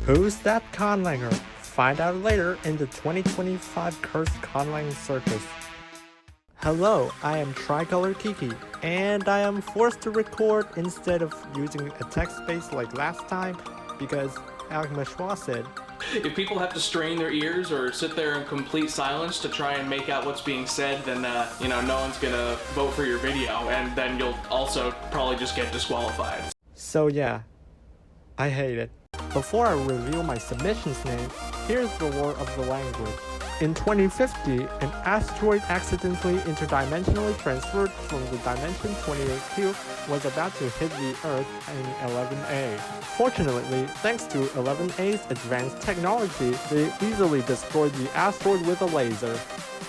Who's that conlanger? Find out later in the 2025 Cursed Conlang Circus. Hello, I am Tricolor Kiki, and I am forced to record instead of using a text space like last time because Alec Machua said, if people have to strain their ears or sit there in complete silence to try and make out what's being said, then no one's gonna vote for your video, and then you'll also probably just get disqualified. So yeah, I hate it. Before I reveal my submission's name, here's the lore of the language. In 2050, an asteroid accidentally interdimensionally transferred from the dimension 28Q was about to hit the Earth in 11A. Fortunately, thanks to 11A's advanced technology, they easily destroyed the asteroid with a laser.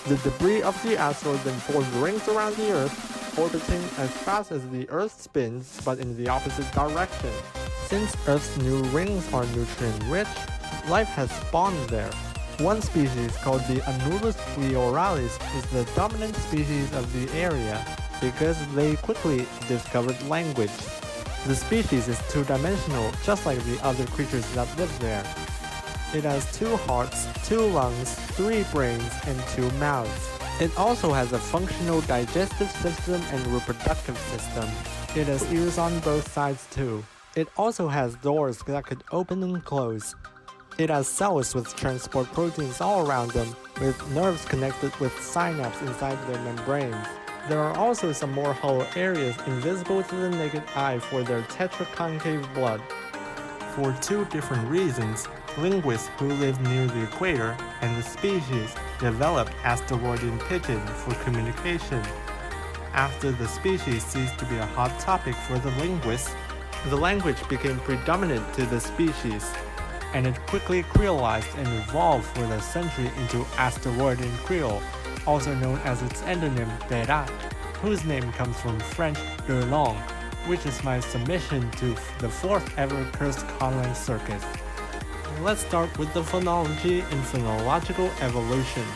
The debris of the asteroid then formed rings around the Earth, orbiting as fast as the Earth spins, but in the opposite direction. Since Earth's new rings are nutrient-rich, life has spawned there. One species called the Anulus pleuralis is the dominant species of the area because they quickly discovered language. The species is two-dimensional, just like the other creatures that live there. It has 2 hearts, 2 lungs, 3 brains, and 2 mouths. It also has a functional digestive system and reproductive system. It has ears on both sides too. It also has doors that could open and close. It has cells with transport proteins all around them, with nerves connected with synapses inside their membranes. There are also some more hollow areas invisible to the naked eye for their tetraconcave blood. For 2 different reasons, linguists who live near the equator and the species developed Asteroidean Pidgin for communication. After the species ceased to be a hot topic for the linguists, the language became predominant to the species, and it quickly creolized and evolved for the century into Asteroidean Creole, also known as its endonym Derac, whose name comes from French de langue, which is my submission to the 4th ever Cursed Conlang Circus. Let's start with the phonology and phonological evolution.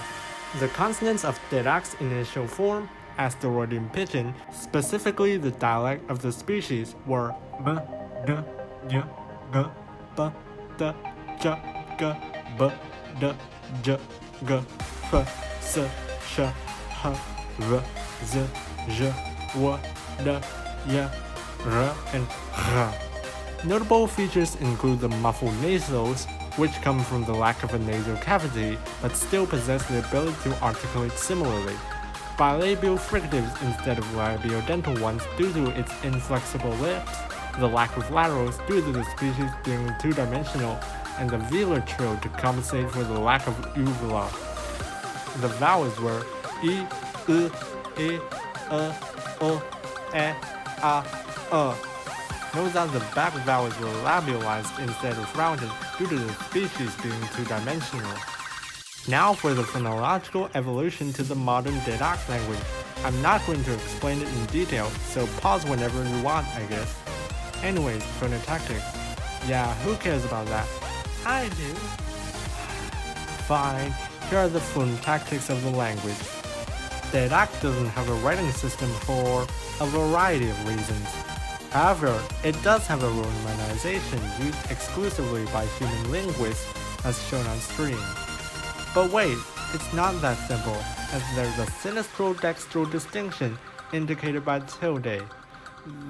The consonants of Derac's initial form, Asteroidean Pidgin, specifically the dialect of the species, were b, d, y, g, b, d, j, g, b, d, j, g, f, s, sh, h, v, z, j, w, d, y, r, and r. Notable features include the muffled nasals, which come from the lack of a nasal cavity but still possess the ability to articulate similarly. Bilabial fricatives instead of labiodental ones due to its inflexible lips, the lack of laterals due to the species being 2-dimensional, and the velar trill to compensate for the lack of uvula. The vowels were I, U, E, O, E, A. Note that the back vowels were labialized instead of rounded due to the species being 2-dimensional. Now for the phonological evolution to the modern Derac language. I'm not going to explain it in detail, so pause whenever you want, I guess. Anyways, phonotactics. Yeah, who cares about that? I do. Fine, here are the phonotactics of the language. Derac doesn't have a writing system for a variety of reasons. However, it does have a romanization used exclusively by human linguists, as shown on screen. But wait, it's not that simple, as there's a sinistro-dextro distinction indicated by tilde.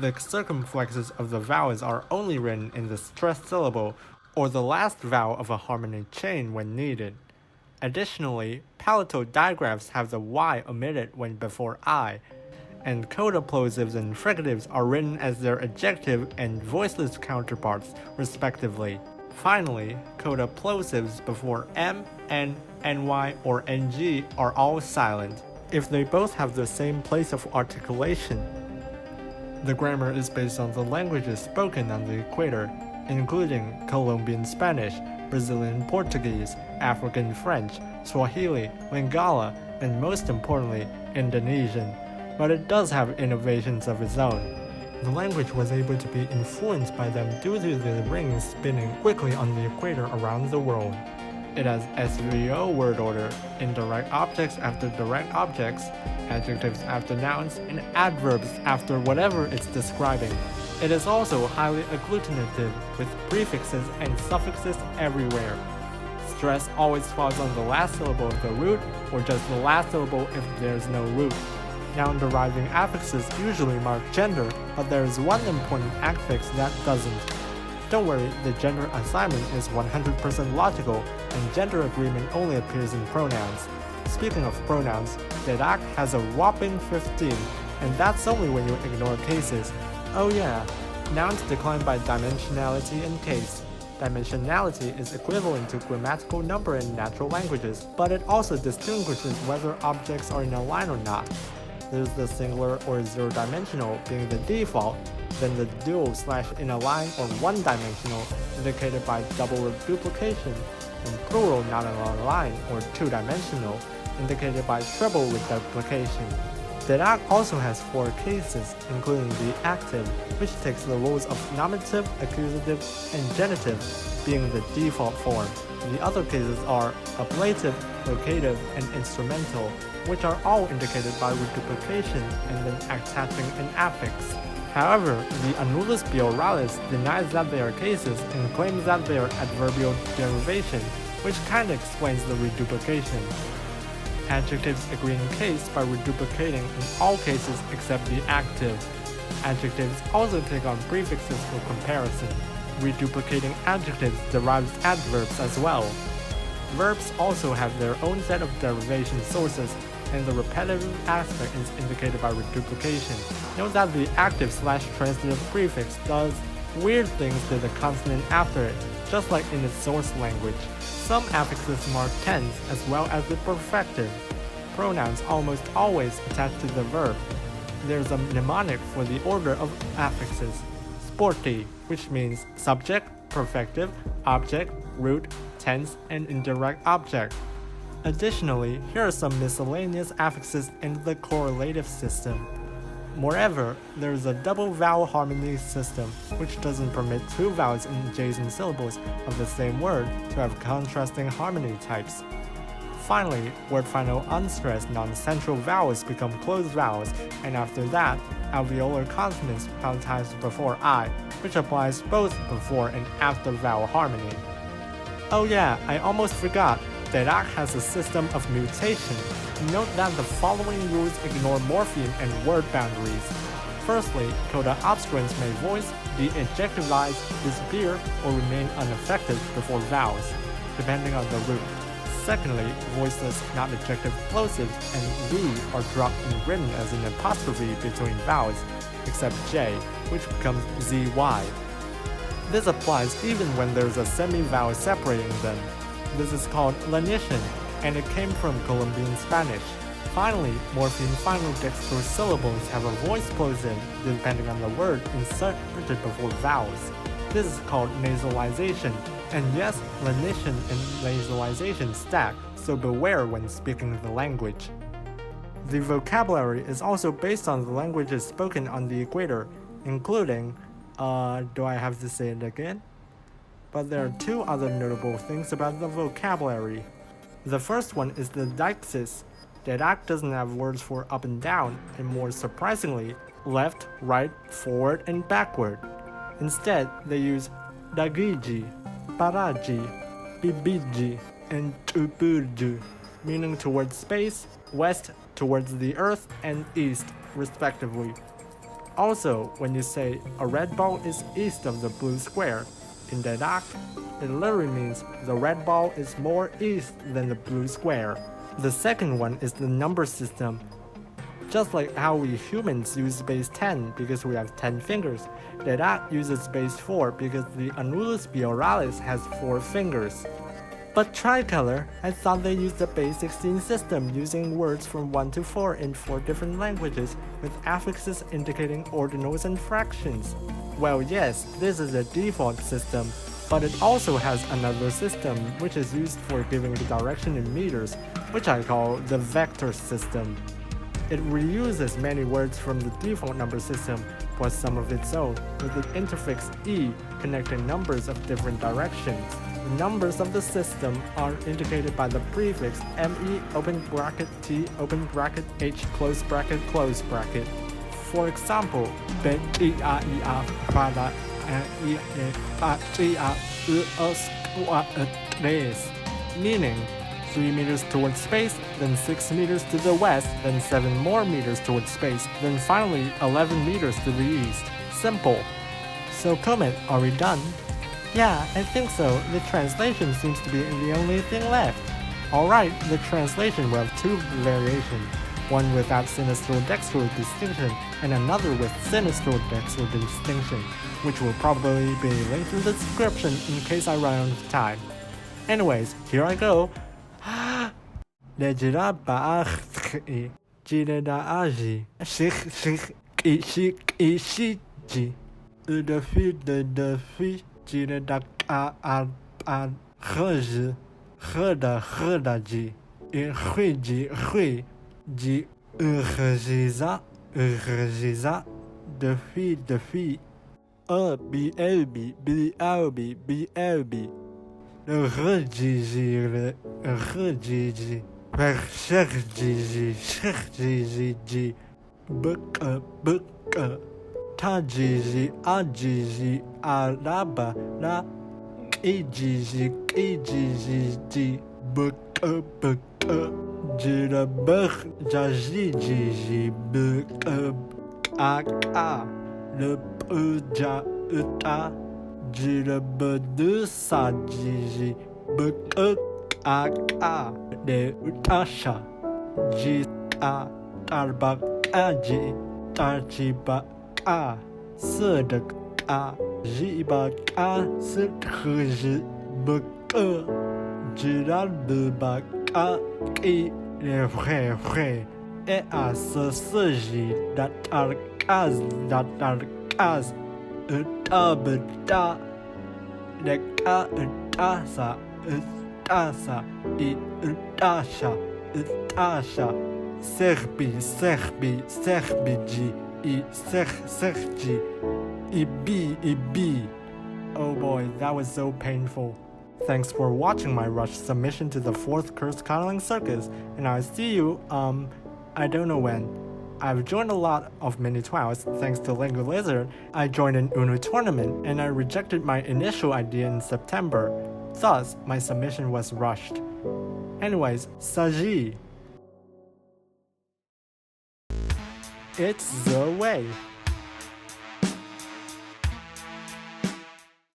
The circumflexes of the vowels are only written in the stressed syllable or the last vowel of a harmonic chain when needed. Additionally, palatal digraphs have the y omitted when before I, and coda plosives and fricatives are written as their adjective and voiceless counterparts, respectively. Finally, coda plosives before m, n, ny, or ng are all silent, if they both have the same place of articulation. The grammar is based on the languages spoken on the equator, including Colombian Spanish, Brazilian Portuguese, African French, Swahili, Lingala, and most importantly, Indonesian. But it does have innovations of its own. The language was able to be influenced by them due to the rings spinning quickly on the equator around the world. It has SVO word order, indirect objects after direct objects, adjectives after nouns, and adverbs after whatever it's describing. It is also highly agglutinative, with prefixes and suffixes everywhere. Stress always falls on the last syllable of the root, or just the last syllable if there's no root. Noun-deriving affixes usually mark gender, but there is one important affix that doesn't. Don't worry, the gender assignment is 100% logical, and gender agreement only appears in pronouns. Speaking of pronouns, Dedak has a whopping 15, and that's only when you ignore cases. Oh yeah, nouns decline by dimensionality and case. Dimensionality is equivalent to grammatical number in natural languages, but it also distinguishes whether objects are in a line or not. There's the singular or zero-dimensional being the default, then the dual/in a line or one-dimensional indicated by double duplication, and plural not in a line or two-dimensional indicated by treble with duplication. Dedak also has 4 cases, including the active, which takes the roles of nominative, accusative, and genitive, being the default form. The other cases are ablative, locative, and instrumental, which are all indicated by reduplication and then attaching an affix. However, the annulus bioralis denies that they are cases and claims that they are adverbial derivation, which kinda explains the reduplication. Adjectives agree in case by reduplicating in all cases except the active. Adjectives also take on prefixes for comparison. Reduplicating adjectives derives adverbs as well. Verbs also have their own set of derivation sources, and the repetitive aspect is indicated by reduplication. Note that the active/transitive prefix does weird things to the consonant after it, just like in its source language. Some affixes mark tense as well as the perfective. Pronouns almost always attach to the verb. There's a mnemonic for the order of affixes. Sporty, which means subject, perfective, object, root, tense, and indirect object. Additionally, here are some miscellaneous affixes in the correlative system. Moreover, there is a double vowel harmony system, which doesn't permit 2 vowels in adjacent syllables of the same word to have contrasting harmony types. Finally, word final unstressed non-central vowels become closed vowels, and after that, alveolar consonants palatalized before I, which applies both before and after vowel harmony. Oh yeah, I almost forgot. Dedak has a system of mutation. Note that the following rules ignore morpheme and word boundaries. Firstly, coda obstruents may voice, be ejectivized, disappear, or remain unaffected before vowels, depending on the root. Secondly, voiceless not ejective plosives and V are dropped and written as an apostrophe between vowels, except J, which becomes ZY. This applies even when there's a semi-vowel separating them. This is called lenition, and it came from Colombian Spanish. Finally, morpheme final dextrose syllables have a voice plosive depending on the word inserted before vowels. This is called nasalization, and yes, lenition and nasalization stack, so beware when speaking the language. The vocabulary is also based on the languages spoken on the equator, including, do I have to say it again? But there are 2 other notable things about the vocabulary. The first one is the deixis. Dedak doesn't have words for up and down, and more surprisingly, left, right, forward, and backward. Instead, they use dagiji, paraji, bibiji, and tuburju, meaning towards space, west towards the earth, and east, respectively. Also, when you say a red ball is east of the blue square, in Dedak, it literally means the red ball is more east than the blue square. The second one is the number system. Just like how we humans use base 10 because we have 10 fingers, Dedak uses base 4 because the annulus bioralis has 4 fingers. But tricolor, I thought they used the base 16 system using words from 1 to 4 in 4 different languages with affixes indicating ordinals and fractions. Well yes, this is a default system, but it also has another system which is used for giving the direction in meters, which I call the vector system. It reuses many words from the default number system, plus some of its own, with the interfix E connecting numbers of different directions. The numbers of the system are indicated by the prefix ME (T) (H). For example, ben ia pada meaning 3 meters towards space, then 6 meters to the west, then 7 more meters towards space, then finally 11 meters to the east. Simple. So comment, are we done? Yeah, I think so. The translation seems to be the only thing left. Alright, the translation will have two variations. One without sinistral-dextral distinction, and another with sinistral-dextral distinction, which will probably be linked in the description in case I run out of time. Anyways, here I go. Tajiji ajiji alaba la kijiji buka jira buk jajiji buka aka le puja uta jira bedu sajiji buka aka de utasha jita tarbakaji tarjiba a 四的啊，一把啊，四和日不个，只让不把啊给连会会，啊四四日达达卡斯达达卡斯，达不达，那卡达萨达萨一达沙达沙，Serbi ji. Sergi, Ibi. Oh boy, that was so painful. Thanks for watching my rush submission to the 4th Curse Cuddling Circus, and I'll see you, I don't know when. I've joined a lot of mini-trials thanks to Lego Lizard. I joined an Uno tournament, and I rejected my initial idea in September. Thus, my submission was rushed. Anyways, Saji. It's the way.